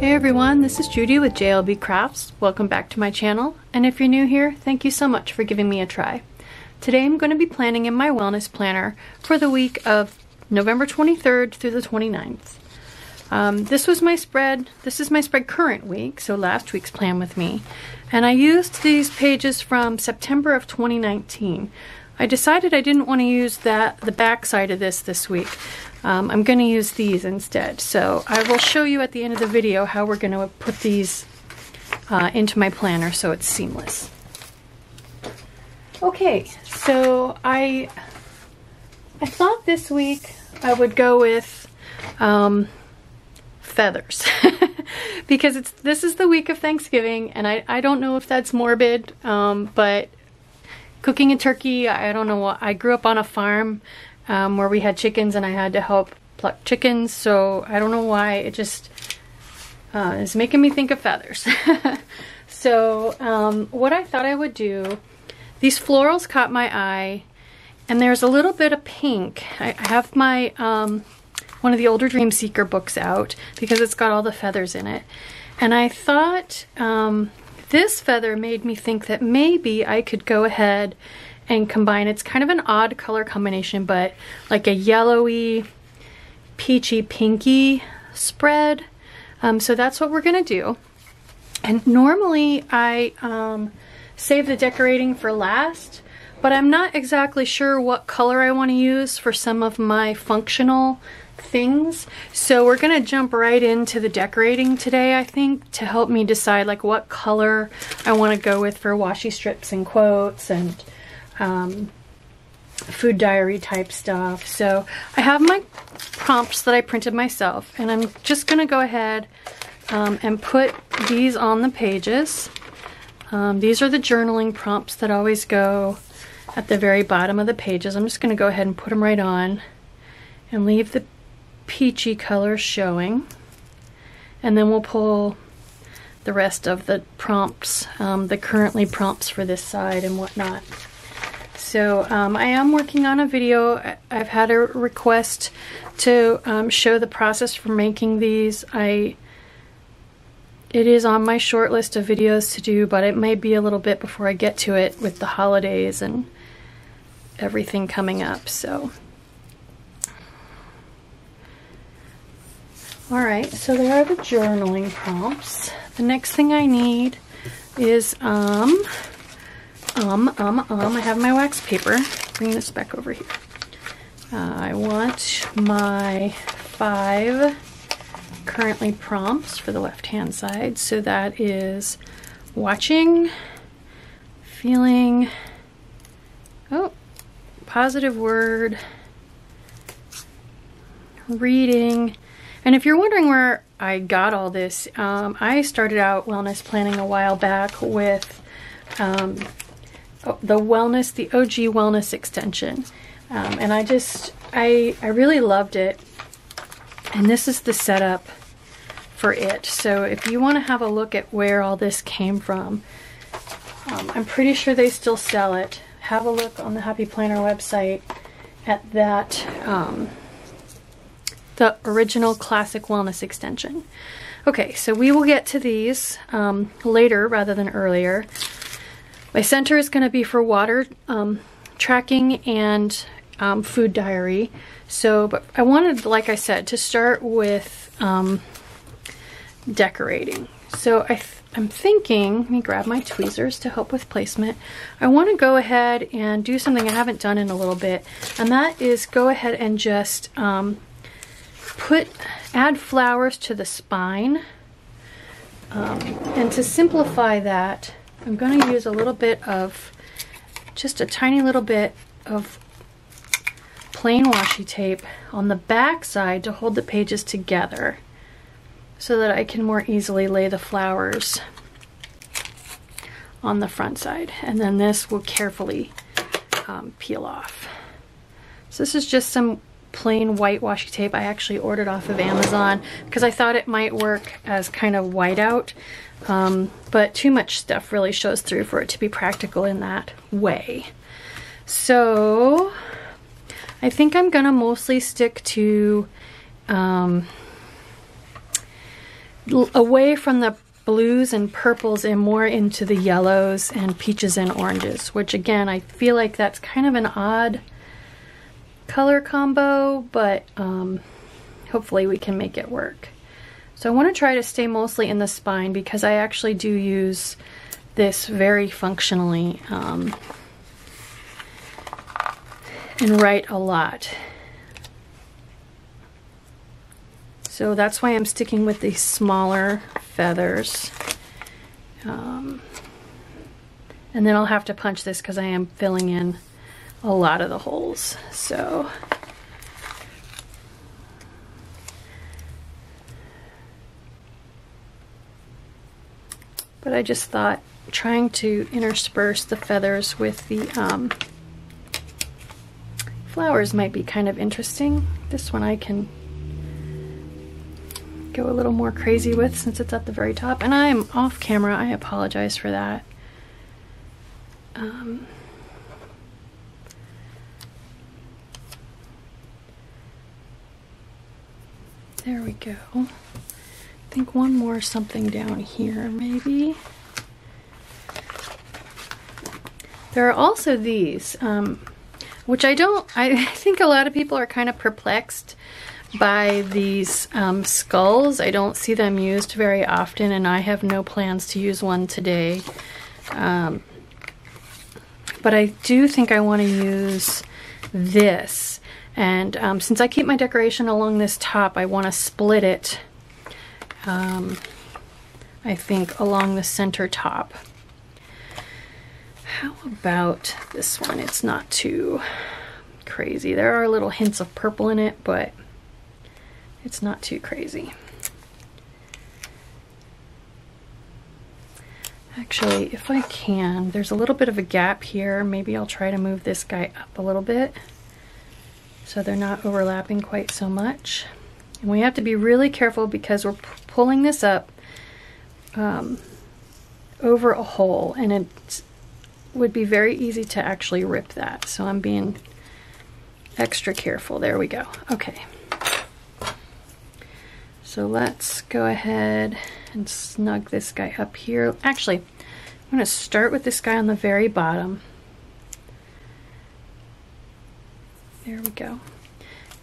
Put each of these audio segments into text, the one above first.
Hey everyone, this is Judi with JLBCrafts. Welcome back to my channel, and if you're new here, thank you so much for giving me a try. Today I'm going to be planning in my wellness planner for the week of November 23rd through the 29th. This is my spread current week, so last week's plan with me. And I used these pages from September of 2019. I decided I didn't want to use the back side of this week. I'm going to use these instead. So I will show you at the end of the video how we're going to put these into my planner so it's seamless. Okay, so I thought this week I would go with feathers because this is the week of Thanksgiving, and I don't know if that's morbid, but cooking a turkey, I don't know what. I grew up on a farm where we had chickens and I had to help pluck chickens, so I don't know why it just is making me think of feathers. So what I thought I would do, these florals caught my eye, and there's a little bit of pink. I have my one of the older Dream Seeker books out because it's got all the feathers in it, and I thought this feather made me think that maybe I could go ahead and combine. It's kind of an odd color combination, but like a yellowy, peachy, pinky spread. So that's what we're gonna do. And normally I save the decorating for last, but I'm not exactly sure what color I want to use for some of my functional things. So we're gonna jump right into the decorating today, I think, to help me decide like what color I want to go with for washi strips and quotes and food diary type stuff. So I have my prompts that I printed myself, and I'm just gonna go ahead and put these on the pages. These are the journaling prompts that always go at the very bottom of the pages. I'm just gonna go ahead and put them right on and leave the peachy color showing, and then we'll pull the rest of the prompts, the currently prompts for this side and whatnot. So I am working on a video. I've had a request to show the process for making these. It is on my short list of videos to do, but it may be a little bit before I get to it with the holidays and everything coming up. So alright, so there are the journaling prompts. The next thing I need is I have my wax paper. Bring this back over here. I want my 5 currently prompts for the left hand side. So that is watching, feeling, positive word, reading. And if you're wondering where I got all this, I started out wellness planning a while back with the OG Wellness Extension. And I really loved it. And this is the setup for it. So if you want to have a look at where all this came from, I'm pretty sure they still sell it. Have a look on the Happy Planner website at that, the original classic wellness extension. Okay, so we will get to these later rather than earlier. My center is going to be for water tracking and food diary. So, but I wanted, like I said, to start with decorating. So I'm thinking, let me grab my tweezers to help with placement. I want to go ahead and do something I haven't done in a little bit, and that is go ahead and just add flowers to the spine. And to simplify that, I'm going to use a little bit of, just a tiny little bit of plain washi tape on the back side to hold the pages together so that I can more easily lay the flowers on the front side. And then this will carefully peel off. So this is just some plain white washi tape I actually ordered off of Amazon because I thought it might work as kind of whiteout, but too much stuff really shows through for it to be practical in that way. So I think I'm gonna mostly stick to away from the blues and purples and more into the yellows and peaches and oranges, which again, I feel like that's kind of an odd color combo, but hopefully we can make it work. So I want to try to stay mostly in the spine because I actually do use this very functionally and write a lot. So that's why I'm sticking with these smaller feathers. And then I'll have to punch this because I am filling in a lot of the holes. So but I just thought trying to intersperse the feathers with the flowers might be kind of interesting. This one I can go a little more crazy with since it's at the very top, and I'm off camera. I apologize for that. There we go. I think one more something down here maybe. There are also these, which I think a lot of people are kind of perplexed by these skulls. I don't see them used very often, and I have no plans to use one today. But I do think I want to use this. And since I keep my decoration along this top, I want to split it, I think, along the center top. How about this one? It's not too crazy. There are little hints of purple in it, but it's not too crazy. Actually, if I can, there's a little bit of a gap here. Maybe I'll try to move this guy up a little bit so they're not overlapping quite so much. And we have to be really careful because we're pulling this up over a hole, and it would be very easy to actually rip that. So I'm being extra careful. There we go. Okay. So let's go ahead and snug this guy up here. Actually, I'm going to start with this guy on the very bottom. There we go.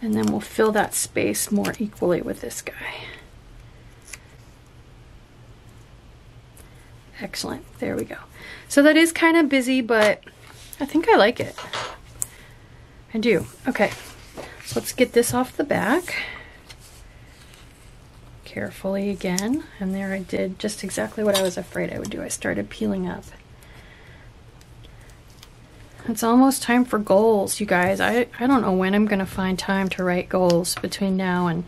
And then we'll fill that space more equally with this guy. Excellent. There we go. So that is kind of busy, but I think I like it. I do. Okay. So let's get this off the back. Carefully again, and there I did just exactly what I was afraid I would do. I started peeling up. It's almost time for goals, you guys. I don't know when I'm gonna find time to write goals between now and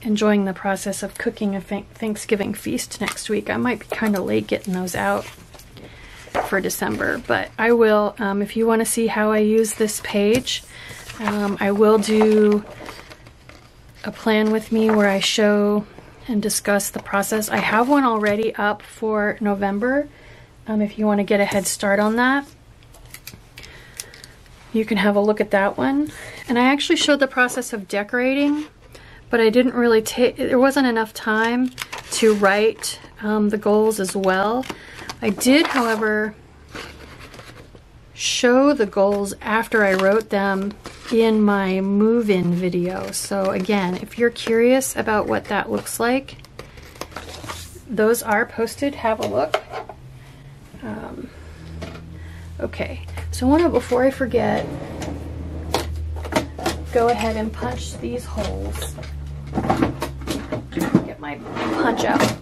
enjoying the process of cooking a Thanksgiving feast next week. I might be kind of late getting those out for December, but I will. If you want to see how I use this page, I will do a plan with me where I show and discuss the process. I have one already up for November. If you want to get a head start on that, you can have a look at that one. And I actually showed the process of decorating, but I didn't really there wasn't enough time to write the goals as well. I did, however, show the goals after I wrote them in my move-in video. So again, if you're curious about what that looks like, those are posted. Have a look. Okay, so I want to, before I forget, go ahead and punch these holes. Get my punch out.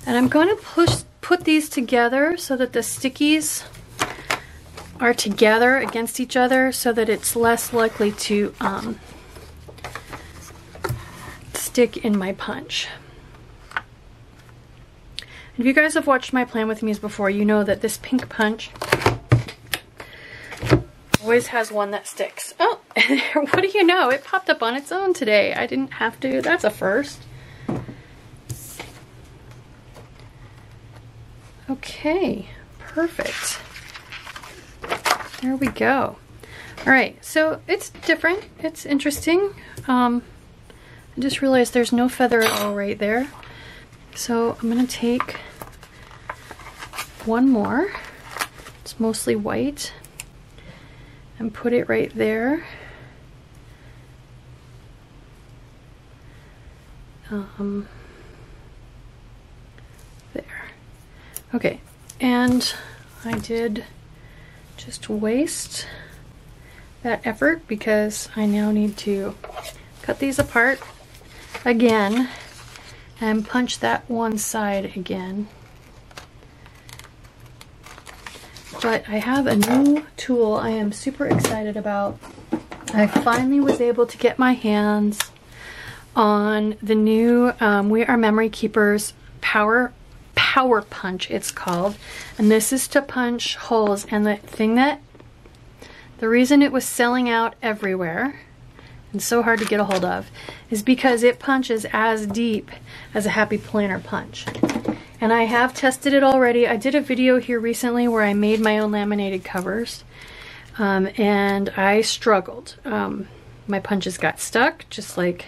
And I'm going to put these together so that the stickies are together against each other so that it's less likely to stick in my punch. If you guys have watched my plan with me's before, you know that this pink punch always has one that sticks. Oh, what do you know? It popped up on its own today. I didn't have to. That's a first. Okay, perfect. There we go. All right, so it's different. It's interesting. I I just realized there's no feather at all right there. So I'm gonna take one more. It's mostly white. And put it right there. There. Okay, and I did just waste that effort because I now need to cut these apart again and punch that one side again. But I have a new tool I am super excited about. I finally was able to get my hands on the new We Are Memory Keepers Power Punch, it's called. And this is to punch holes. And the reason it was selling out everywhere and so hard to get a hold of is because it punches as deep as a Happy Planner punch. And I have tested it already. I did a video here recently where I made my own laminated covers, and I struggled. My punches got stuck, just like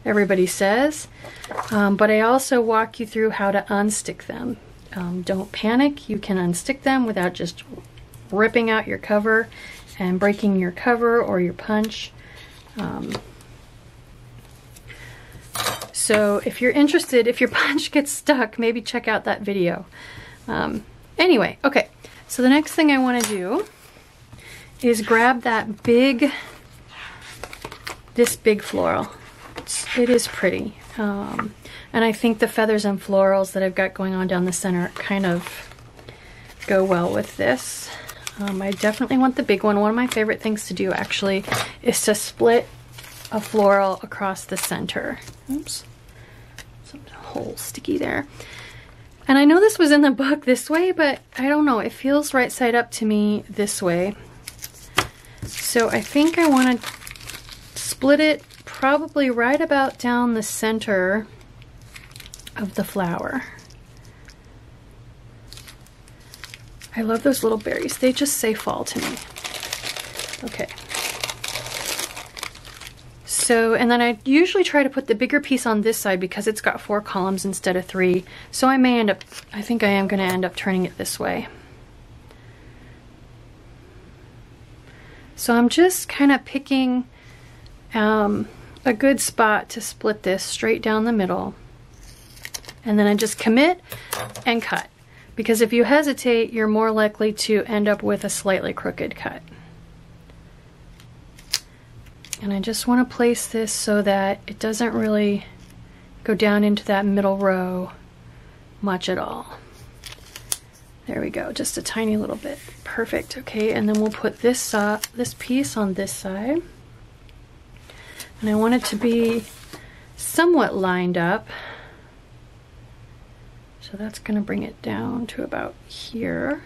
everybody says, but I also walk you through how to unstick them. Don't panic, you can unstick them without just ripping out your cover and breaking your cover or your punch. So if you're interested, if your punch gets stuck, maybe check out that video. Anyway, okay, so the next thing I want to do is grab that this big floral. It is pretty. And I think the feathers and florals that I've got going on down the center kind of go well with this. I definitely want the big one. One of my favorite things to do actually is to split a floral across the center. Oops. Some hole sticky there. And I know this was in the book this way, but I don't know. It feels right side up to me this way. So I think I want to split it probably right about down the center of the flower. I love those little berries. They just say fall to me. Okay. So, and then I usually try to put the bigger piece on this side because it's got 4 columns instead of 3. So I think I am going to end up turning it this way. So I'm just kind of picking a good spot to split this straight down the middle. And then I just commit and cut. Because if you hesitate, you're more likely to end up with a slightly crooked cut. And I just want to place this so that it doesn't really go down into that middle row much at all. There we go, just a tiny little bit. Perfect, okay, and then we'll put this piece on this side. And I want it to be somewhat lined up. So that's going to bring it down to about here.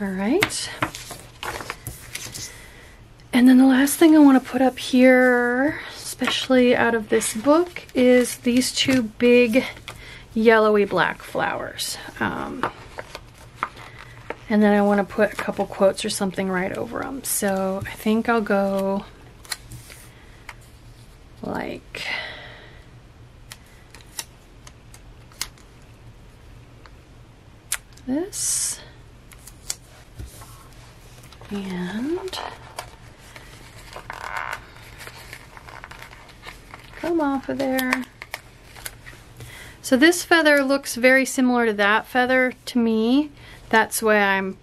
All right. And then the last thing I want to put up here, especially out of this book, is these 2 big yellowy black flowers. And then I want to put a couple quotes or something right over them. So I think I'll go like this. And come off of there. So this feather looks very similar to that feather to me. That's why I'm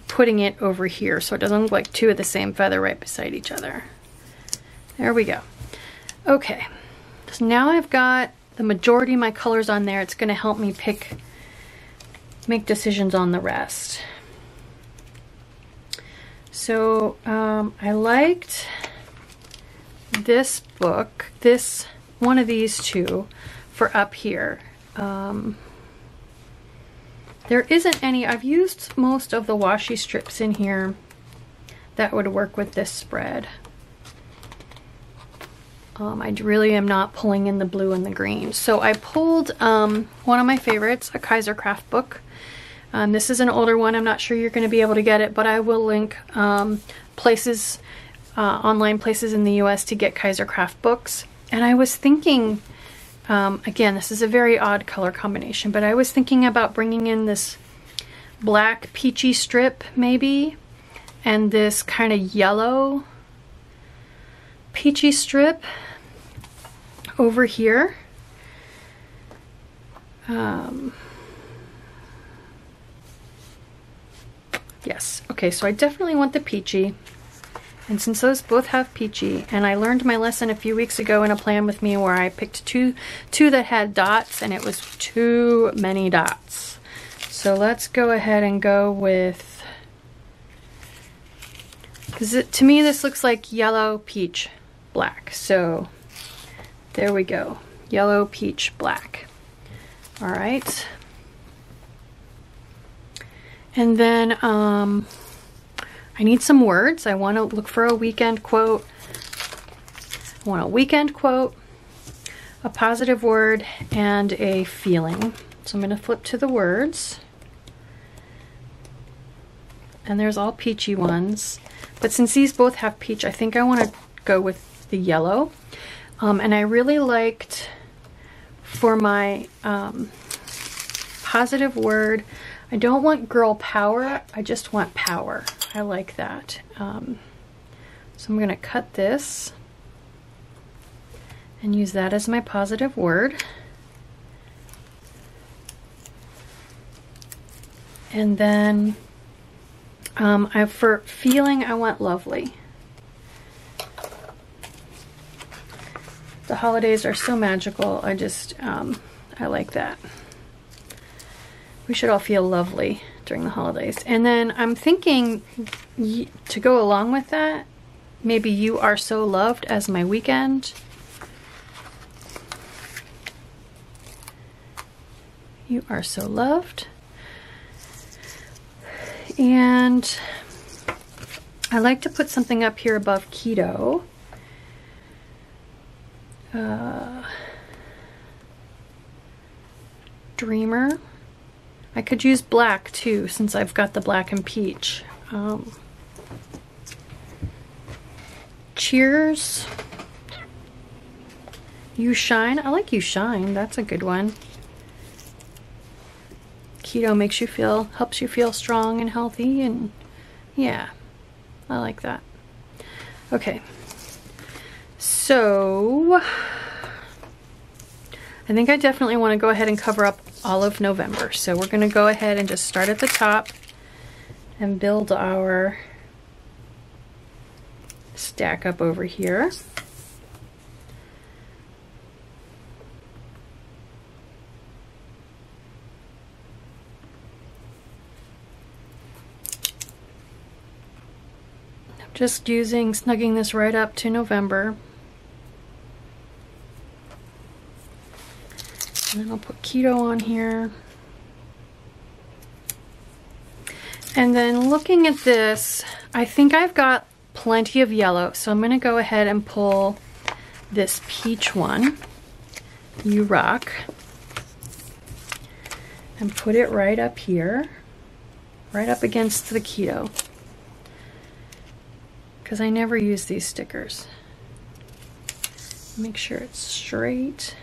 putting it over here so it doesn't look like 2 of the same feather right beside each other. There we go. Okay, so now I've got the majority of my colors on there. It's going to help me make decisions on the rest. So I liked this book, one of these 2 for up here. There isn't any, I've used most of the washi strips in here that would work with this spread. I really am not pulling in the blue and the green. So I pulled one of my favorites, a KaiserCraft book. This is an older one. I'm not sure you're going to be able to get it, but I will link places, online places in the US to get KaiserCraft books. And I was thinking, again, this is a very odd color combination, but I was thinking about bringing in this black peachy strip maybe, and this kind of yellow peachy strip over here. Yes, okay, so I definitely want the peachy. And since those both have peachy, and I learned my lesson a few weeks ago in a plan with me where I picked two that had dots, and it was too many dots. So let's go ahead and go with, because to me this looks like yellow, peach, black. So there we go, yellow, peach, black. All right. And then I need some words. I want to look for a weekend quote. I want a weekend quote, a positive word, and a feeling. So I'm going to flip to the words. And there's all peachy ones. But since these both have peach, I think I want to go with the yellow. And I really liked, for my positive word, I don't want girl power, I just want power. I like that. So I'm going to cut this and use that as my positive word. And then for feeling, I want lovely. The holidays are so magical. I just, I like that. We should all feel lovely during the holidays. And then I'm thinking to go along with that, maybe you are so loved as my weekend. You are so loved. And I like to put something up here above keto. Dreamer. I could use black too, since I've got the black and peach. Cheers. You shine. I like you shine. That's a good one. Keto makes you feel, helps you feel strong and healthy, and yeah, I like that. Okay. So I think I definitely want to go ahead and cover up all of November. So we're going to go ahead and just start at the top and build our stack up over here. I'm just snugging this right up to November. And then I'll put keto on here. And then looking at this, I think I've got plenty of yellow. So I'm going to go ahead and pull this peach one, You Rock, and put it right up here, right up against the keto. Because I never use these stickers. Make sure it's straight.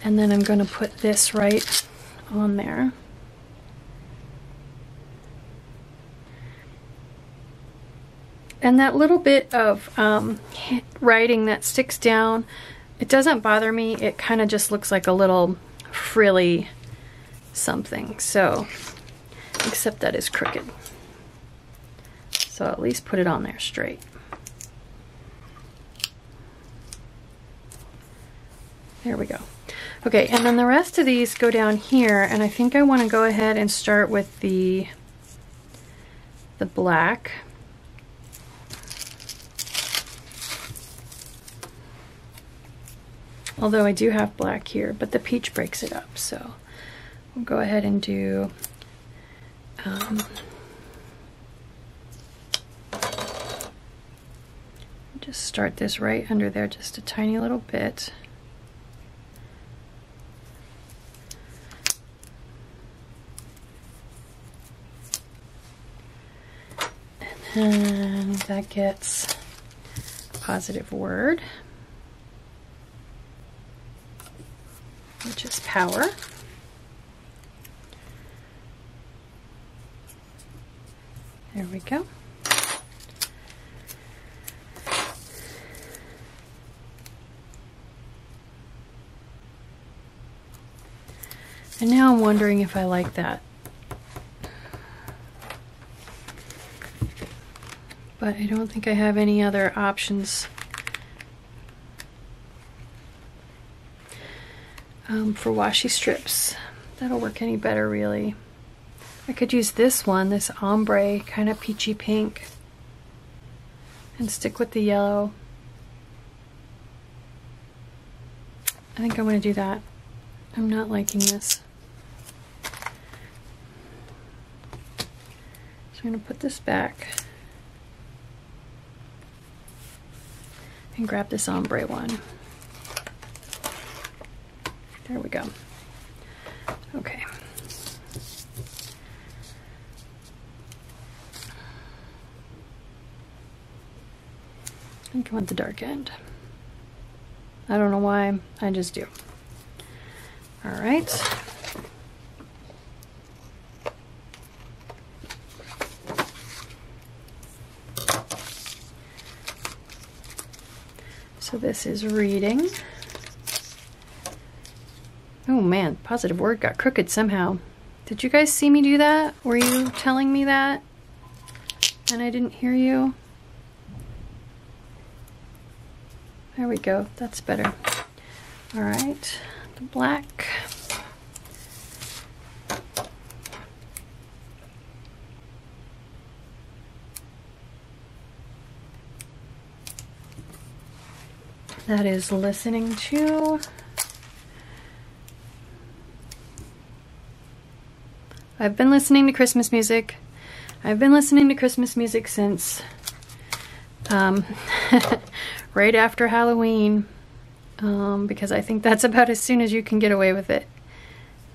And then I'm going to put this right on there. And that little bit of writing that sticks down, it doesn't bother me. It kind of just looks like a little frilly something. So, except that is crooked. So at least put it on there straight. There we go. Okay, and then the rest of these go down here, and I think I want to go ahead and start with the black. Although I do have black here, but the peach breaks it up, so we'll go ahead and do just start this right under there just a tiny little bit. And that gets a positive word. which is power. There we go. And now I'm wondering if I like that. But I don't think I have any other options for washi strips. That'll work any better, really. I could use this one, this ombre, kind of peachy pink, and stick with the yellow. I think I'm going to do that. I'm not liking this. So I'm going to put this back and grab this ombre one. There we go. Okay. I think I want the dark end. I don't know why, I just do. All right. So this is reading. Oh man, positive word got crooked somehow. Did you guys see me do that? Were you telling me that? And I didn't hear you? There we go, that's better. All right, the black. That is listening to. I've been listening to Christmas music. I've been listening to Christmas music since right after Halloween, because I think that's about as soon as you can get away with it.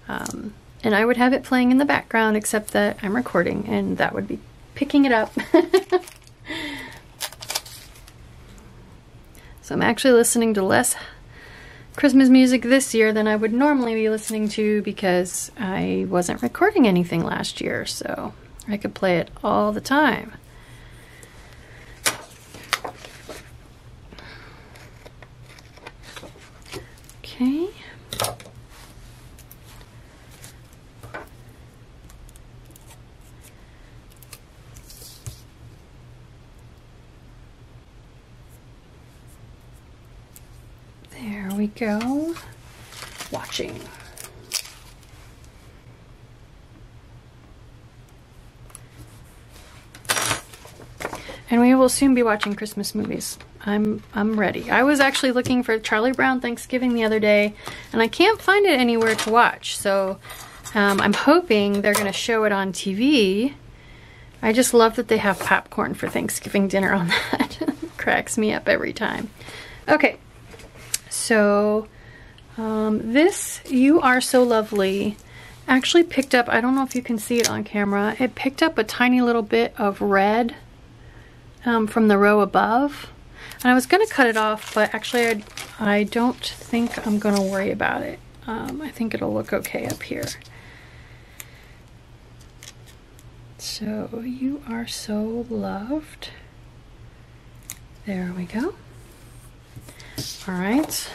And I would have it playing in the background, except that I'm recording and that would be picking it up. So I'm actually listening to less Christmas music this year than I would normally be listening to because I wasn't recording anything last year, so I could play it all the time. Okay. There we go. Watching. And we will soon be watching Christmas movies. I'm ready. I was actually looking for Charlie Brown Thanksgiving the other day, and I can't find it anywhere to watch. So I'm hoping they're going to show it on TV. I just love that they have popcorn for Thanksgiving dinner on that. Cracks me up every time. Okay. So this You Are So Lovely actually picked up, I don't know if you can see it on camera, it picked up a tiny little bit of red from the row above. And I was going to cut it off, but actually I don't think I'm going to worry about it. I think it'll look okay up here. So You Are So Loved. There we go. All right.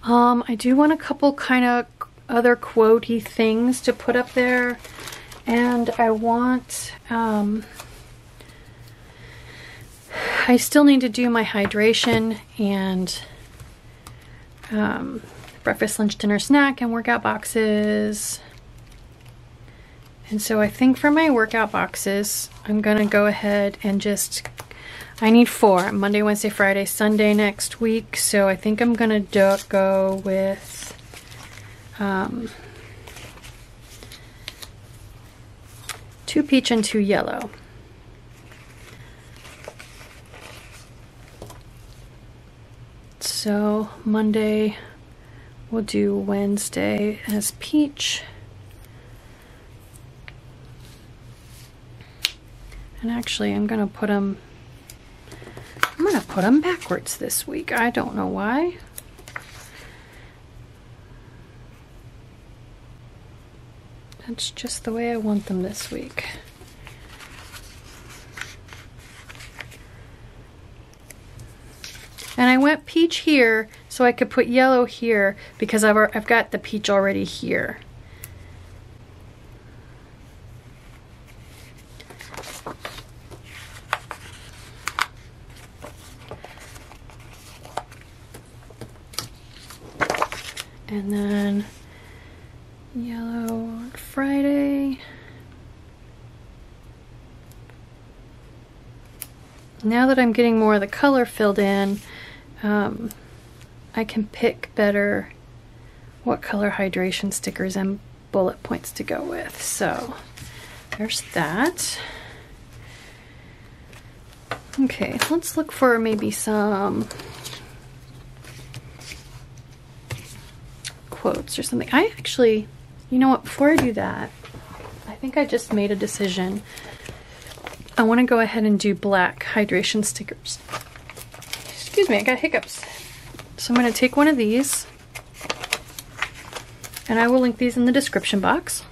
I do want a couple kind of other quotey things to put up there, and I want I still need to do my hydration and breakfast, lunch, dinner, snack, and workout boxes. And so I think for my workout boxes, I'm gonna go ahead and just, I need 4, Monday, Wednesday, Friday, Sunday next week. So I think I'm gonna go with 2 peach and 2 yellow. So Monday, we'll do Wednesday as peach. And actually, I'm gonna put them backwards this week. I don't know why. That's just the way I want them this week. And I went peach here so I could put yellow here because I've got the peach already here. And then yellow on Friday. Now that I'm getting more of the color filled in, I can pick better what color hydration stickers and bullet points to go with. So there's that. Okay, let's look for maybe some quotes or something. I actually, you know what, before I do that, I think I just made a decision. I want to go ahead and do black hydration stickers. Excuse me, I got hiccups. So I'm going to take one of these, and I will link these in the description box.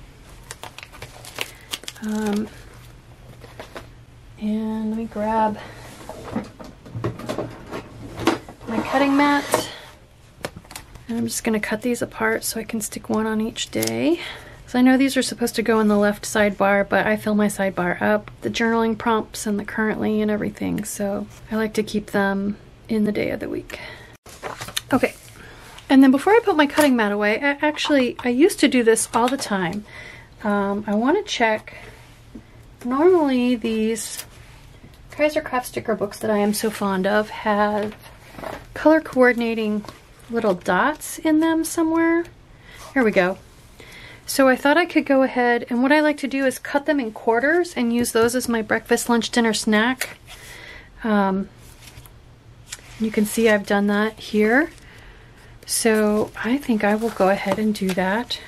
And let me grab my cutting mat. And I'm just going to cut these apart so I can stick one on each day. So I know these are supposed to go in the left sidebar, but I fill my sidebar up, the journaling prompts and the currently and everything, so I like to keep them in the day of the week. Okay, and then before I put my cutting mat away, I used to do this all the time. I want to check, normally these KaiserCraft sticker books that I am so fond of have color coordinating little dots in them somewhere. Here we go. So I thought I could go ahead, and what I like to do is cut them in quarters and use those as my breakfast, lunch, dinner, snack. You can see I've done that here. So I think I will go ahead and do that.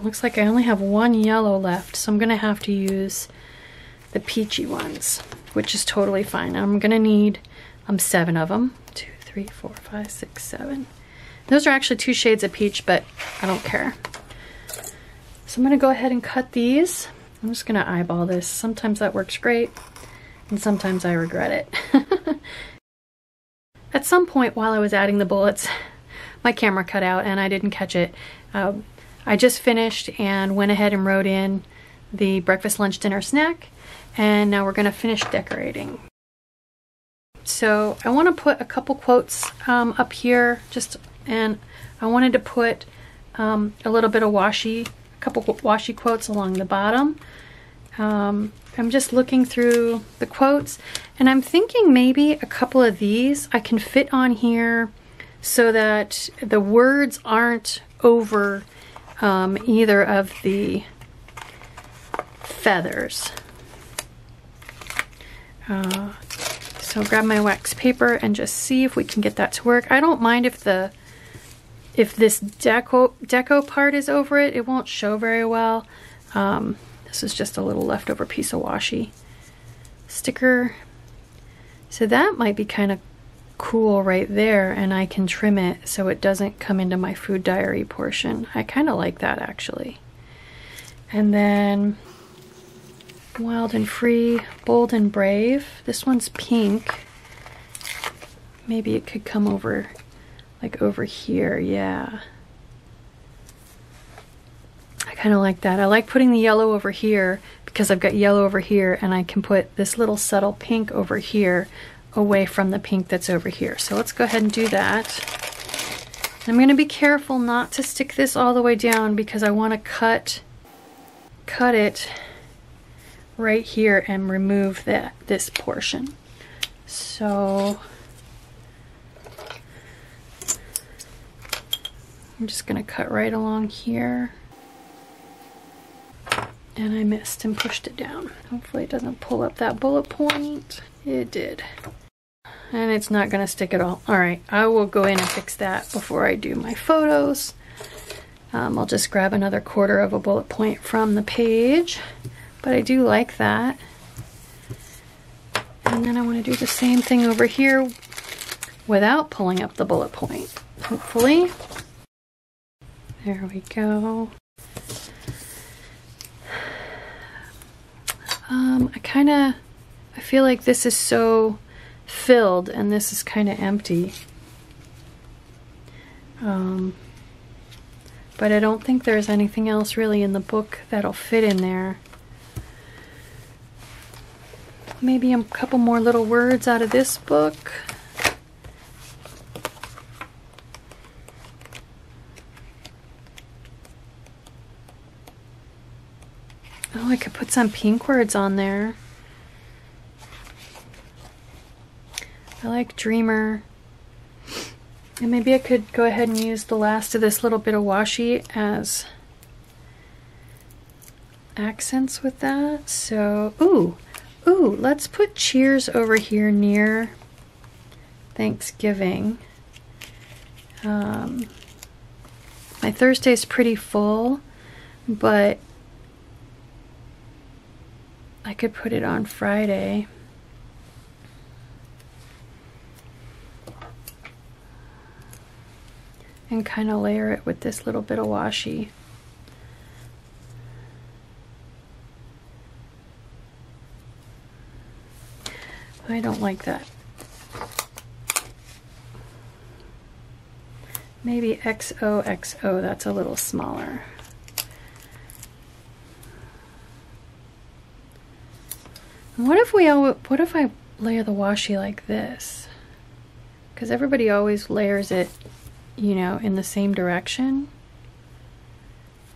Looks like I only have one yellow left, so I'm going to have to use the peachy ones, which is totally fine. I'm going to need 7 of them. 2, 3, 4, 5, 6, 7. Those are actually 2 shades of peach, but I don't care. So I'm going to go ahead and cut these. I'm just going to eyeball this. Sometimes that works great, and sometimes I regret it. At some point while I was adding the bullets, my camera cut out and I didn't catch it. I just finished and went ahead and wrote in the breakfast, lunch, dinner, snack, and now we're going to finish decorating. So I want to put a couple quotes up here, and I wanted to put a little bit of washi, a couple washi quotes along the bottom. I'm just looking through the quotes, and I'm thinking maybe a couple of these I can fit on here so that the words aren't over either of the feathers. So grab my wax paper and just see if we can get that to work. I don't mind if this deco part is over it. It won't show very well. This is just a little leftover piece of washi sticker. So that might be kind of cool right there, and I can trim it so it doesn't come into my food diary portion. I kind of like that actually. And then Wild and Free, Bold and Brave. This one's pink. Maybe it could come over, like over here, yeah. I kind of like that. I like putting the yellow over here because I've got yellow over here, and I can put this little subtle pink over here away from the pink that's over here. So let's go ahead and do that. I'm going to be careful not to stick this all the way down because I want to cut it right here and remove this portion. So I'm just going to cut right along here. And I missed and pushed it down. Hopefully it doesn't pull up that bullet point. It did. And it's not going to stick at all. Alright, I will go in and fix that before I do my photos. I'll just grab another quarter of a bullet point from the page. But I do like that. And then I want to do the same thing over here without pulling up the bullet point. Hopefully. There we go. I feel like this is so filled and this is kind of empty. But I don't think there's anything else really in the book that'll fit in there. Maybe a couple more little words out of this book. Oh, I could put some pink words on there. I like dreamer. And maybe I could go ahead and use the last of this little bit of washi as accents with that. So, ooh, let's put cheers over here near Thanksgiving. My Thursday's pretty full, but I could put it on Friday. And kind of layer it with this little bit of washi. I don't like that. Maybe XOXO, that's a little smaller. What if I layer the washi like this? Because everybody always layers it, you know, in the same direction.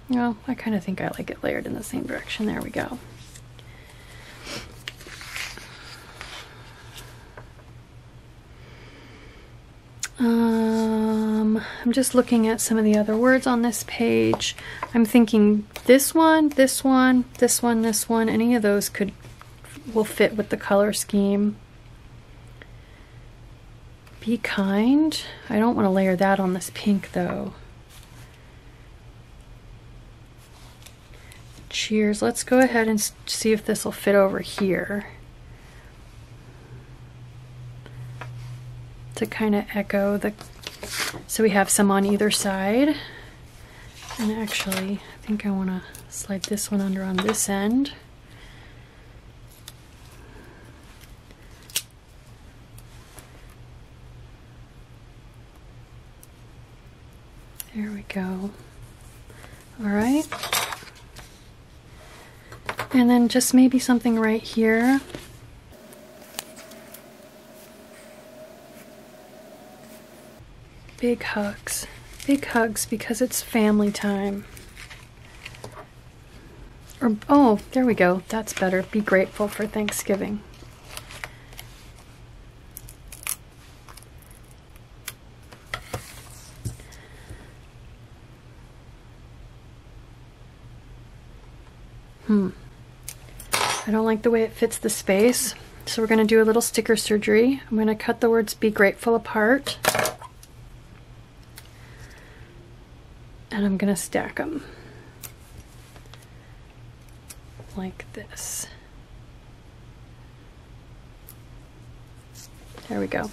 Well, I kind of think I like it layered in the same direction. There we go. I'm just looking at some of the other words on this page. I'm thinking this one, this one, this one, this one. Any of those will fit with the color scheme. Be kind. I don't want to layer that on this pink though. Cheers. Let's go ahead and see if this will fit over here. To kind of echo the, so we have some on either side. And actually, I think I want to slide this one under on this end. There we go. All right. And then just maybe something right here. Big hugs. Big hugs because it's family time. Or, oh, there we go. That's better. Be grateful for Thanksgiving. I don't like the way it fits the space, so we're going to do a little sticker surgery. I'm going to cut the words be grateful apart, and I'm going to stack them like this. There we go.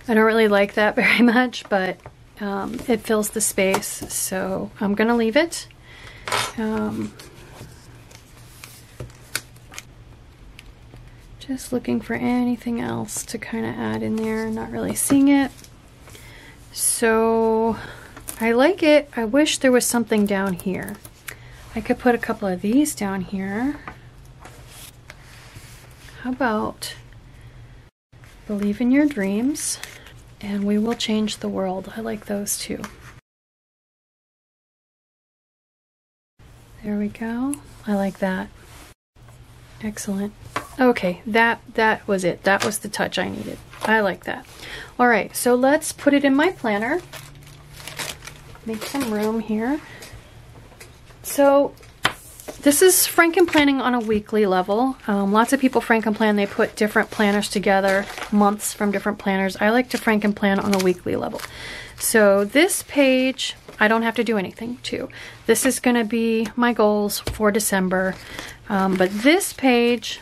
I don't really like that very much, but it fills the space, so I'm going to leave it. Just looking for anything else to kind of add in there, not really seeing it. So I like it. I wish there was something down here. I could put a couple of these down here. How about believe in your dreams and we will change the world. I like those too. There we go. I like that. Excellent. Okay, that was it. That was the touch I needed. I like that. All right, so let's put it in my planner. Make some room here. So this is Franken-planning on a weekly level. Lots of people Franken-plan. They put different planners together, months from different planners. I like to Franken-plan on a weekly level. So this page, I don't have to do anything to. This is going to be my goals for December. But this page,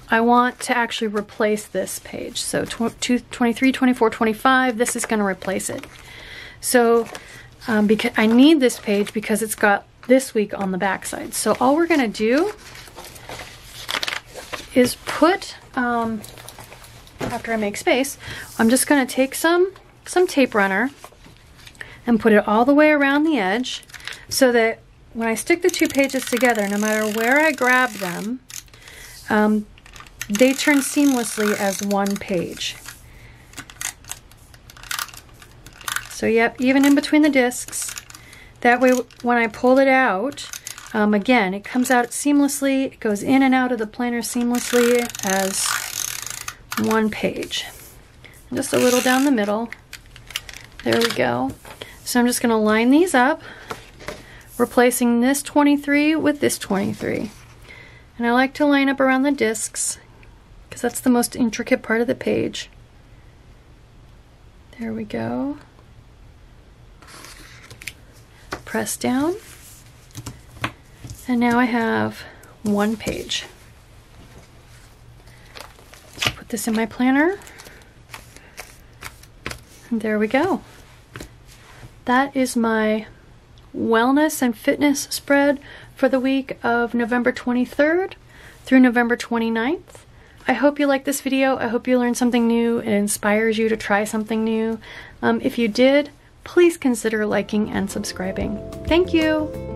I want to actually replace this page. So 23, 24, 25, this is going to replace it. So because I need this page because it's got this week on the back side. So all we're going to do is put, after I make space, I'm just going to take some tape runner and put it all the way around the edge so that when I stick the two pages together, no matter where I grab them, they turn seamlessly as one page. So yep, even in between the discs. That way when I pull it out, again, it comes out seamlessly, it goes in and out of the planner seamlessly as one page. And just a little down the middle. There we go. So I'm just going to line these up, replacing this 23 with this 23. And I like to line up around the discs because that's the most intricate part of the page. There we go. Press down. And now I have one page. So put this in my planner. And there we go. That is my wellness and fitness spread for the week of November 23rd through November 29th. I hope you liked this video. I hope you learned something new. It inspires you to try something new. If you did, please consider liking and subscribing. Thank you.